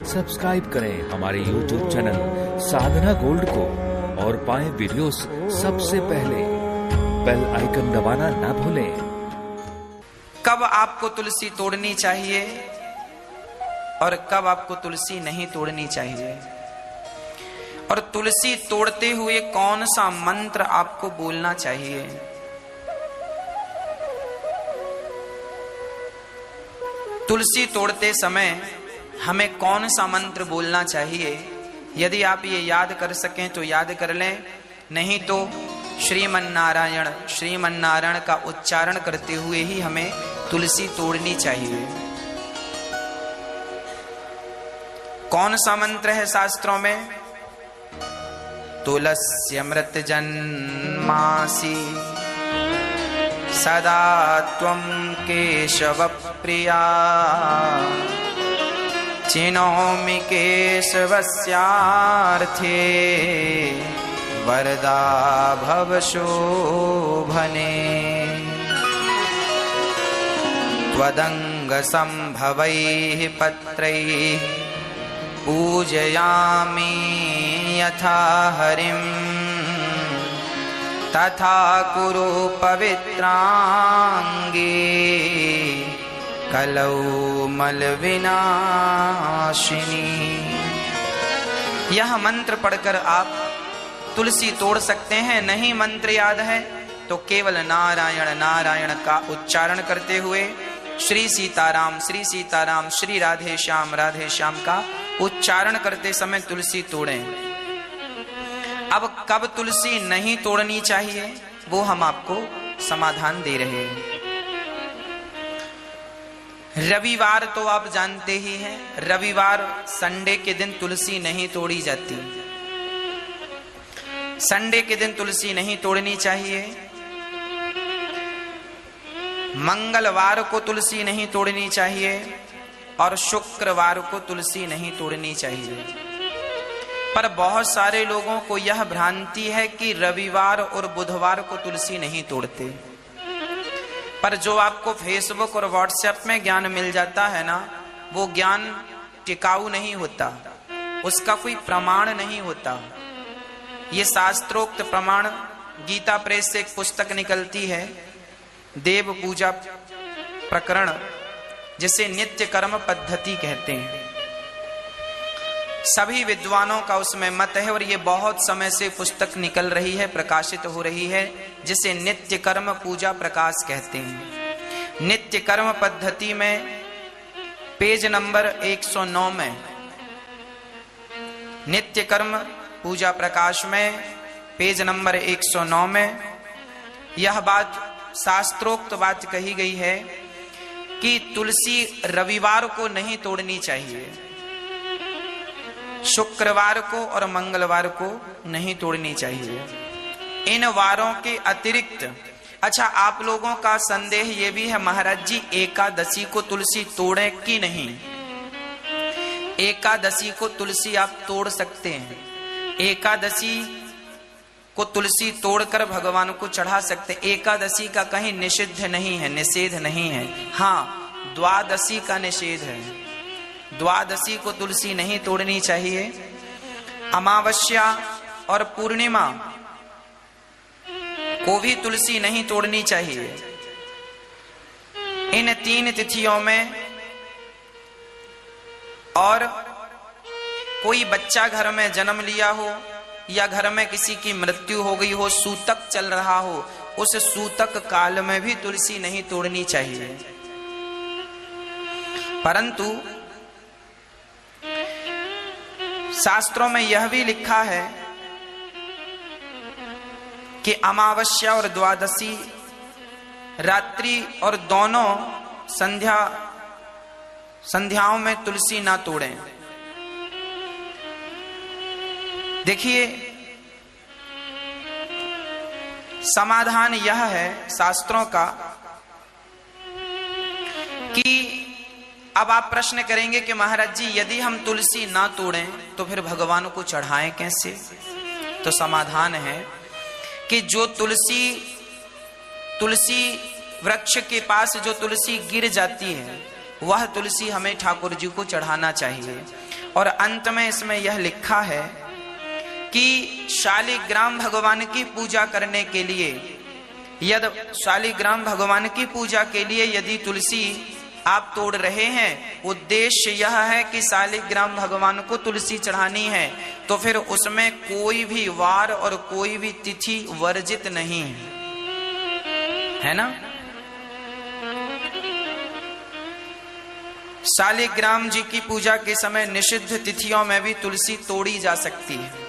Subscribe करें हमारे YouTube channel साधना gold को और पाएं वीडियोस सबसे पहले। बेल आइकन दबाना ना भूलें। कब आपको तुलसी तोड़नी चाहिए और कब आपको तुलसी नहीं तोड़नी चाहिए, और तुलसी तोड़ते हुए कौन सा मंत्र आपको बोलना चाहिए। तुलसी तोड़ते समय हमें कौन सा मंत्र बोलना चाहिए, यदि आप ये याद कर सकें तो याद कर लें, नहीं तो श्रीमन्नारायण श्रीमन्नारायण का उच्चारण करते हुए ही हमें तुलसी तोड़नी चाहिए। कौन सा मंत्र है शास्त्रों में? तुलस्यमृत जन्मासि सदा त्वं केशव प्रिया, चिनोमि केशवस्यार्थे वरदा भव शोभने। त्वदंग संभवैः पत्रैः पूजयामि यथा हरिं, तथा कुरु पवित्रांगे कलौ मलविनाशिनी। यह मंत्र पढ़कर आप तुलसी तोड़ सकते हैं। नहीं मंत्र याद है तो केवल नारायण नारायण का उच्चारण करते हुए श्री सीताराम श्री राधे श्याम का उच्चारण करते समय तुलसी तोड़ें। अब कब तुलसी नहीं तोड़नी चाहिए वो हम आपको समाधान दे रहे हैं। रविवार तो आप जानते ही हैं, रविवार संडे के दिन तुलसी नहीं तोड़ी जाती। संडे के दिन तुलसी नहीं तोड़नी चाहिए। मंगलवार को तुलसी नहीं तोड़नी चाहिए और शुक्रवार को तुलसी नहीं तोड़नी चाहिए। पर बहुत सारे लोगों को यह भ्रांति है कि रविवार और बुधवार को तुलसी नहीं तोड़ते। पर जो आपको फेसबुक और व्हाट्सएप में ज्ञान मिल जाता है ना, वो ज्ञान टिकाऊ नहीं होता, उसका कोई प्रमाण नहीं होता। ये शास्त्रोक्त प्रमाण गीता प्रेस से एक पुस्तक निकलती है, देव पूजा प्रकरण, जिसे नित्य कर्म पद्धति कहते हैं। सभी विद्वानों का उसमें मत है और ये बहुत समय से पुस्तक निकल रही है, प्रकाशित हो रही है, जिसे नित्य कर्म पूजा प्रकाश कहते हैं। नित्य कर्म पद्धति में पेज नंबर 109 में, नित्य कर्म पूजा प्रकाश में पेज नंबर 109 में यह बात, शास्त्रोक्त बात कही गई है कि तुलसी रविवार को नहीं तोड़नी चाहिए, शुक्रवार को और मंगलवार को नहीं तोड़नी चाहिए। इन वारों के अतिरिक्त, अच्छा आप लोगों का संदेह यह भी है महाराज जी एकादशी को तुलसी तोड़े कि नहीं। एकादशी को तुलसी आप तोड़ सकते हैं। एकादशी को तुलसी तोड़कर भगवान को चढ़ा सकते। एकादशी का कहीं निषिद्ध नहीं है, निषेध नहीं है। हाँ, द्वादशी का निषेध है। द्वादशी को तुलसी नहीं तोड़नी चाहिए। अमावस्या और पूर्णिमा को भी तुलसी नहीं तोड़नी चाहिए। इन 3 तिथियों में, और कोई बच्चा घर में जन्म लिया हो या घर में किसी की मृत्यु हो गई हो, सूतक चल रहा हो, उस सूतक काल में भी तुलसी नहीं तोड़नी चाहिए। परंतु शास्त्रों में यह भी लिखा है कि अमावस्या और द्वादशी रात्रि और दोनों संध्याओं में तुलसी ना तोड़ें। देखिए, समाधान यह है शास्त्रों का कि अब आप प्रश्न करेंगे कि महाराज जी यदि हम तुलसी ना तोड़ें तो फिर भगवान को चढ़ाएं कैसे? तो समाधान है कि जो तुलसी वृक्ष के पास जो तुलसी गिर जाती है वह तुलसी हमें ठाकुर जी को चढ़ाना चाहिए। और अंत में इसमें यह लिखा है कि शालिग्राम भगवान की पूजा करने के लिए, यदि शालिग्राम भगवान की पूजा के लिए यदि तुलसी आप तोड़ रहे हैं, उद्देश्य यह है कि शालिग्राम भगवान को तुलसी चढ़ानी है, तो फिर उसमें कोई भी वार और कोई भी तिथि वर्जित नहीं है ना। शालिग्राम जी की पूजा के समय निषिद्ध तिथियों में भी तुलसी तोड़ी जा सकती है।